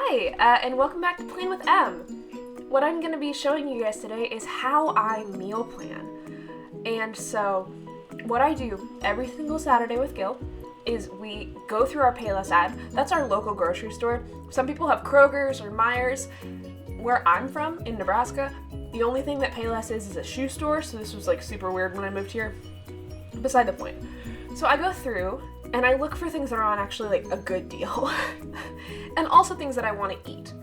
Hi, and welcome back to Plan with M. What I'm going to be showing you guys today is how I meal plan. And so, what I do every single Saturday with Gil is we go through our Payless ad. That's our local grocery store. Some people have Kroger's or Meijer's. Where I'm from, in Nebraska, the only thing that Payless is a shoe store, so this was like super weird when I moved here. Beside the point. So I go through and I look for things that are on actually like a good deal. And also things that I want to eat.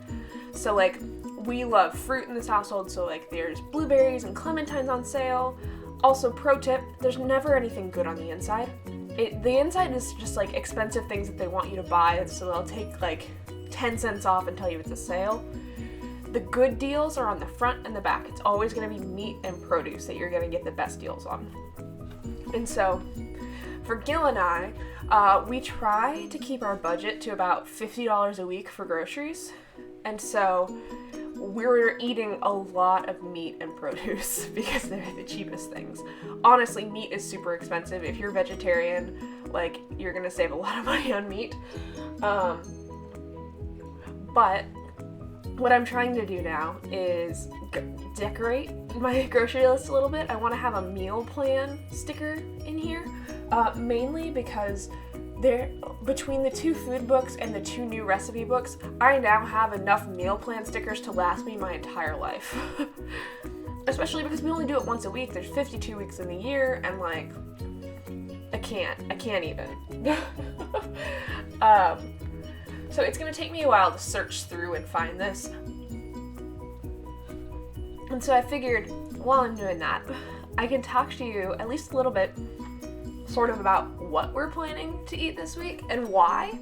So like we love fruit in this household, so like there's blueberries and clementines on sale. Also, pro tip, there's never anything good on the inside. The inside is just like expensive things that they want you to buy, so they'll take like 10 cents off and tell you it's a sale. The good deals are on the front and the back. It's always going to be meat and produce that you're going to get the best deals on. And so, for Gil and I, we try to keep our budget to about $50 a week for groceries. And so, we're eating a lot of meat and produce because they're the cheapest things. Honestly, meat is super expensive. If you're vegetarian, like, you're going to save a lot of money on meat. But what I'm trying to do now is decorate my grocery list a little bit. I want to have a meal plan sticker in here, mainly because between the 2 food books and the 2 new recipe books, I now have enough meal plan stickers to last me my entire life. Especially because we only do it once a week. There's 52 weeks in the year, and like, I can't even. So it's going to take me a while to search through and find this. And so I figured, while I'm doing that, I can talk to you at least a little bit sort of about what we're planning to eat this week and why.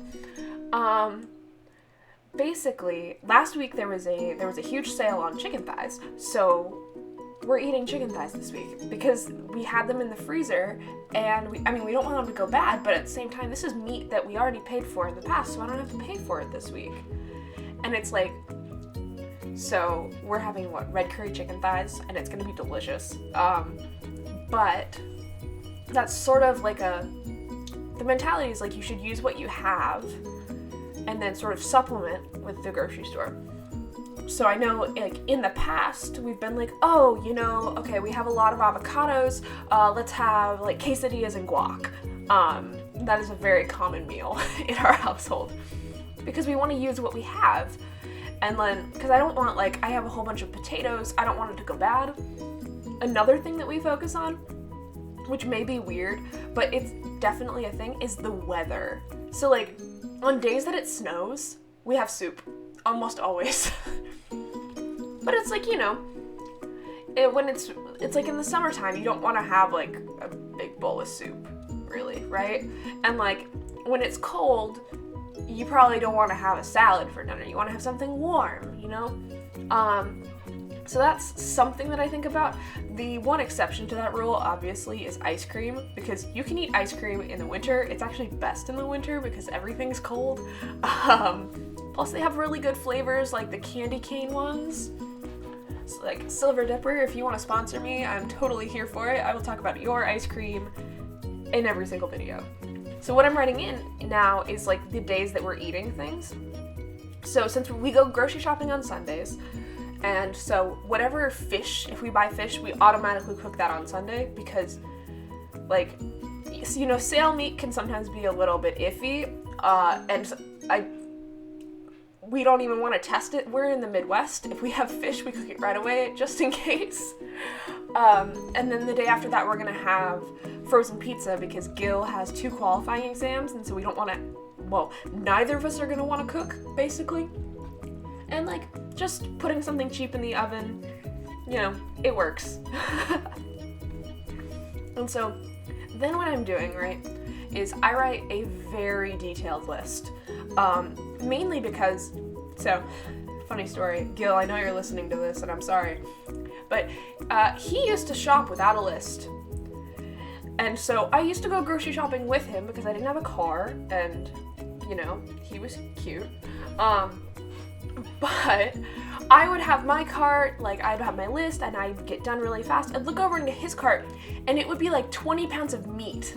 Basically, last week there was a huge sale on chicken thighs, so we're eating chicken thighs this week because we had them in the freezer, and we don't want them to go bad, but at the same time, this is meat that we already paid for in the past, so I don't have to pay for it this week. And it's like, so we're having red curry chicken thighs, and it's gonna be delicious. But that's sort of like the mentality is like you should use what you have and then sort of supplement with the grocery store. So I know, like, in the past, we've been like, oh, okay, we have a lot of avocados, let's have, like, quesadillas and guac. That is a very common meal in our household, because we want to use what we have. And then, because I don't want, I have a whole bunch of potatoes, I don't want it to go bad. Another thing that we focus on, which may be weird, but it's definitely a thing, is the weather. So, like, on days that it snows, we have soup. Almost always. But it's like, when it's like in the summertime, you don't want to have like a big bowl of soup, really, right? And like when it's cold, you probably don't want to have a salad for dinner. You want to have something warm, So that's something that I think about. The one exception to that rule, obviously, is ice cream, because you can eat ice cream in the winter. It's actually best in the winter because everything's cold. Plus, they have really good flavors, like the candy cane ones. So, like Silver Dipper, if you want to sponsor me, I'm totally here for it. I will talk about your ice cream in every single video. So what I'm writing in now is like the days that we're eating things. So since we go grocery shopping on Sundays, and so whatever fish, if we buy fish, we automatically cook that on Sunday, because like, sale meat can sometimes be a little bit iffy, and we don't even want to test it. We're in the Midwest. If we have fish, we cook it right away, just in case. And then the day after that, we're going to have frozen pizza, because Gil has 2 qualifying exams, and so we don't want to, neither of us are going to want to cook, basically. And, like, just putting something cheap in the oven, it works. And so, then what I'm doing, right, is I write a very detailed list. Mainly because, funny story, Gil, I know you're listening to this, and I'm sorry, but he used to shop without a list. And so I used to go grocery shopping with him because I didn't have a car, and, he was cute. But I would have my cart, I'd have my list, and I'd get done really fast. I'd look over into his cart, and it would be 20 pounds of meat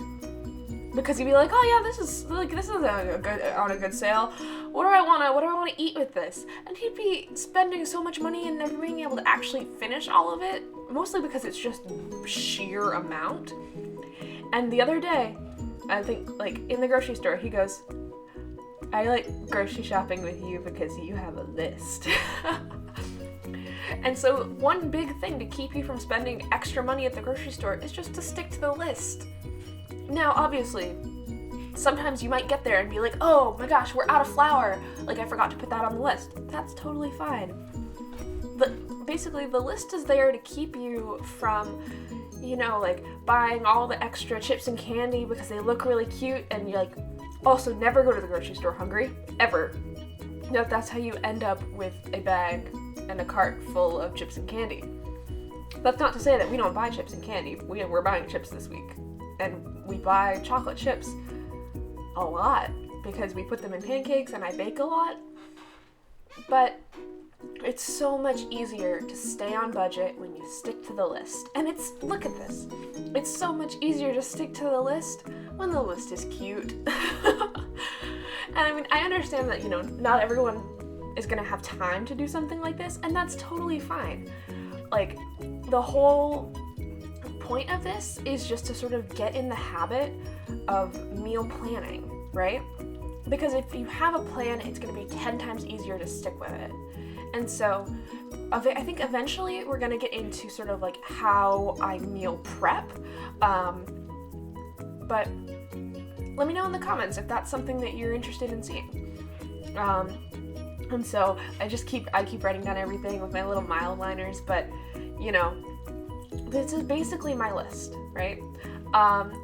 because you'd be like, oh yeah, this is a good sale. What do I want to eat with this? And he'd be spending so much money and never being able to actually finish all of it, mostly because it's just sheer amount. And the other day, I think, like, in the grocery store, he goes, I like grocery shopping with you because you have a list. And so one big thing to keep you from spending extra money at the grocery store is just to stick to the list. Now, obviously, sometimes you might get there and be like, oh my gosh, we're out of flour. Like, I forgot to put that on the list. That's totally fine. But basically, the list is there to keep you from, you know, like, buying all the extra chips and candy because they look really cute, and you, like, also never go to the grocery store hungry, ever. That's how you end up with a bag and a cart full of chips and candy. That's not to say that we don't buy chips and candy. We're buying chips this week. And we buy chocolate chips a lot because we put them in pancakes and I bake a lot. But it's so much easier to stay on budget when you stick to the list. And look at this. It's so much easier to stick to the list when the list is cute. And I mean, I understand that, you know, not everyone is gonna have time to do something like this, and that's totally fine. Like, the whole point of this is just to sort of get in the habit of meal planning, right? Because if you have a plan, it's gonna be 10 times easier to stick with it. And so I think eventually we're gonna get into sort of like how I meal prep, but let me know in the comments if that's something that you're interested in seeing. And so I keep writing down everything with my little mile liners, but you know, this is basically my list, right?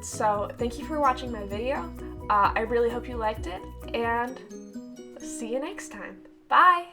So thank you for watching my video. I really hope you liked it, and see you next time. Bye!